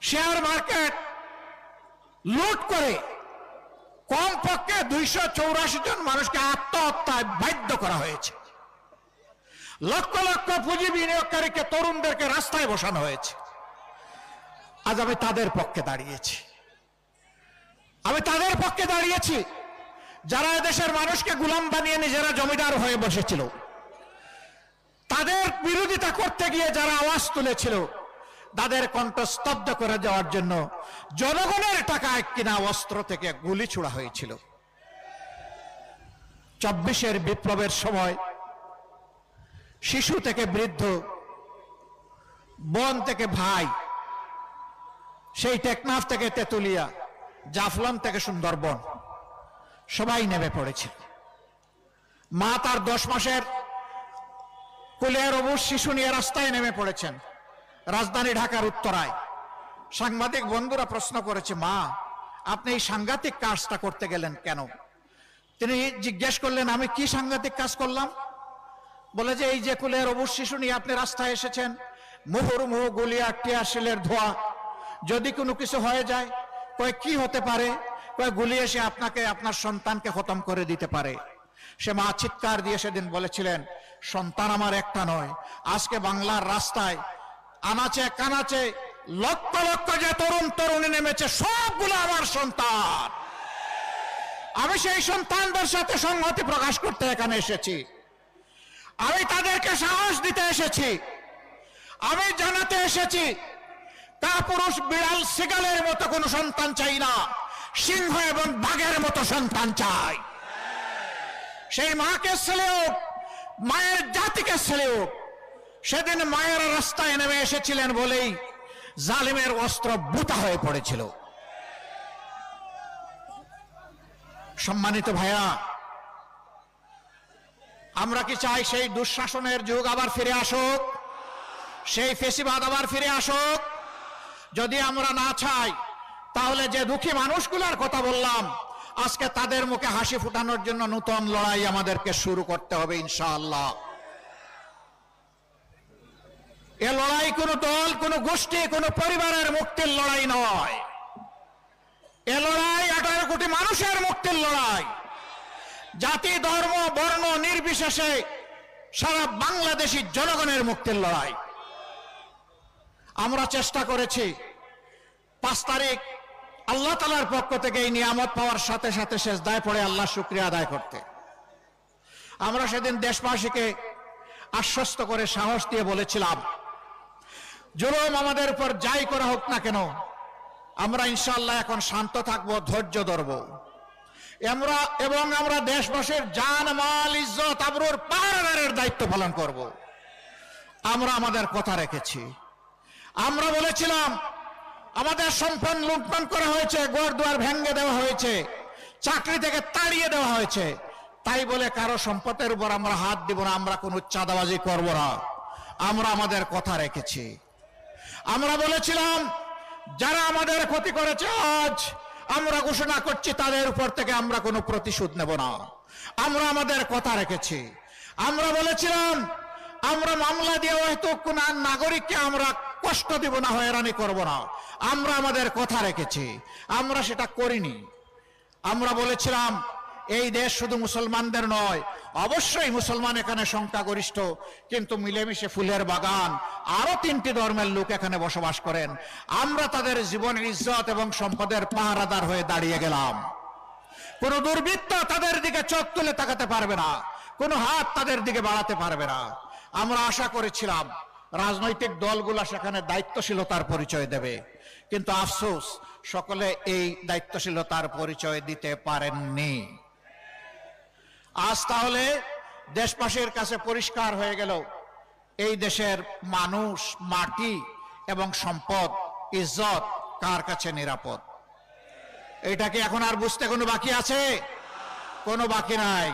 Share market লুট করে কমপক্ষে 284 জন মানুষকে আত্মহত্যায় বাধ্য করা হয়েছে। লক্ষ লক্ষ পুঁজি বিনিয়োগকারীকে, তরুণদেরকে রাস্তায় বসানো হয়েছে। আজ আমি তাদের পক্ষে দাঁড়িয়েছি। যারা এদেশের মানুষকে গোলাম বানিয়ে নিজেরা জমিদার হয়ে বসেছিল, তাদের বিরোধিতা করতে গিয়ে যারা আওয়াজ তুলেছিল, তাদের কণ্ঠ স্তব্ধ করে দেওয়ার জন্য জনগণের টাকায় কিনা অস্ত্র থেকে গুলি ছোড়া হয়েছিল। 24-এর বিপ্লবের সময় শিশু থেকে বৃদ্ধ, বোন থেকে ভাই, সেই টেকনাফ থেকে তেতুলিয়া, জাফলং থেকে সুন্দরবন, সবাই নেমে পড়েছিল। মা তার 10 মাসের কোলের অবুঝ শিশু নিয়ে রাস্তায় নেমে পড়েছেন রাজধানী ঢাকার উত্তরায়। সাংবাদিক বন্ধুরা প্রশ্ন করেছে, মা আপনি এই সাংঘাতিক কাজটা করতে গেলেন কেন? তিনি জিজ্ঞেস করলেন, আমি কি সাংঘাতিক কাজ করলাম? বলে যে এই যে কোলের অবুঝ শিশু নিয়ে আপনি রাস্তায় এসেছেন, মুহুর্মুহু গুলিয়া টিয়ারশেলের ধোঁয়া, যদি কোনো কিছু হয়ে যায়, কয় কি হতে পারে? কয় গুলি এসে আপনাকে, আপনার সন্তানকে খতম করে দিতে পারে। সে মা চিৎকার দিয়ে সেদিন বলেছিলেন, সন্তান আমার একটা নয়, আজকে বাংলার রাস্তায় আনাচে কানাচে লক্ষ লক্ষ যে তরুণ তরুণী নেমেছে, সবগুলো আমার সন্তান। আমি সেই সন্তানদের সাথে সংহতি প্রকাশ করতে এখানে এসেছি। আমি তাদেরকে সাহস দিতে এসেছি। আমি জানাতে এসেছি, কাপুরুষ বিড়াল সিগালের মতো কোন সন্তান চাই না, সিংহ এবং বাঘের মতো সন্তান চাই। সেই মাকে ছেলেও, মায়ের জাতিকে ছেলেও। সেদিন মায়ের রাস্তায় নেমে এসেছিলেন বলেই জালিমের অস্ত্র বুতা হয়ে পড়েছিল। সম্মানিত ভাইয়া, আমরা কি চাই সেই দুঃশাসনের যুগ আবার ফিরে আসুক? সেই ফেসিবাদ আবার ফিরে আসুক? যদি আমরা না চাই, তাহলে যে দুঃখী মানুষগুলোর কথা বললাম, আজকে তাদের মুখে হাসি ফুটানোর জন্য নতুন লড়াই আমাদেরকে শুরু করতে হবে ইনশাআল্লাহ। এ লড়াই কোনো দল, কোনো গোষ্ঠী, কোনো পরিবারের মুক্তির লড়াই নয়। এ লড়াই 18 কোটি মানুষের মুক্তির লড়াই। জাতি, ধর্ম, বর্ণ নির্বিশেষে সারা বাংলাদেশী জনগণের মুক্তির লড়াই। আমরা চেষ্টা করেছি 5 তারিখ আল্লাহ তাআলার পক্ষ থেকে এই নিয়ামত পাওয়ার সাথে সাথে সেজদায় পড়ে আল্লাহ শুকরিয়া আদায় করতে। আমরা সেদিন দেশবাসীকে আশ্বস্ত করে সাহস দিয়ে বলেছিলাম, জুলুম আমাদের উপর যাই করা হোক না কেন, আমরা ইনশাআল্লাহ এখন শান্ত থাকবো, ধৈর্য ধরব, এবং আমরা দেশবাসীর জান, মাল, ইজ্জত, আবরুর পাহারাদারের দায়িত্ব পালন করব। আমরা আমাদের কথা রেখেছি। আমরা বলেছিলাম, আমাদের সম্পদ লুণ্ঠন করা হয়েছে, ঘরদুয়ার ভেঙে দেওয়া হয়েছে, চাকরি থেকে তাড়িয়ে দেওয়া হয়েছে, তাই বলে কারো সম্পদের উপর আমরা হাত দিব না, আমরা কোনো চাঁদাবাজি করব না। আমরা আমাদের কথা রেখেছি। আমরা বলেছিলাম, যারা আমাদের ক্ষতি করেছে, আজ আমরা ঘোষণা করছি তাদের উপর থেকে আমরা কোনো প্রতিশোধ নেব না। আমরা আমাদের কথা রেখেছি। আমরা বলেছিলাম, আমরা মামলা দিয়ে হয়তো কোন নাগরিককে আমরা কষ্ট দিব না, হয়রানি করব না। আমরা আমাদের কথা রেখেছি। আমরা সেটা করিনি। আমরা বলেছিলাম, এই দেশ শুধু মুসলমানদের নয়, অবশ্যই মুসলমান এখানে সংখ্যাগরিষ্ঠ, কিন্তু মিলেমিশে ফুলের বাগান, আরো 3টি ধর্মের লোক এখানে বসবাস করেন। আমরা তাদের জীবনের ইজ্জত এবং সম্পদের পাহারাদার হয়ে দাঁড়িয়ে গেলাম। কোন দুর্বৃত্ত তাদের দিকে চোখ তুলে তাকাতে পারবে না, কোন হাত তাদের দিকে বাড়াতে পারবে না। আমরা আশা করেছিলাম রাজনৈতিক দলগুলো সেখানে দায়িত্বশীলতার পরিচয় দেবে, কিন্তু আফসোস, সকলে এই দায়িত্বশীলতার পরিচয় দিতে পারেননি। আজ তাহলে দেশবাসীর কাছে পরিষ্কার হয়ে গেল, এই দেশের মানুষ, মাটি এবং সম্পদ, ইজ্জত কার কাছে নিরাপদ। এটাকে এখন আর বুঝতে কোনো বাকি আছে? কোনো বাকি নাই।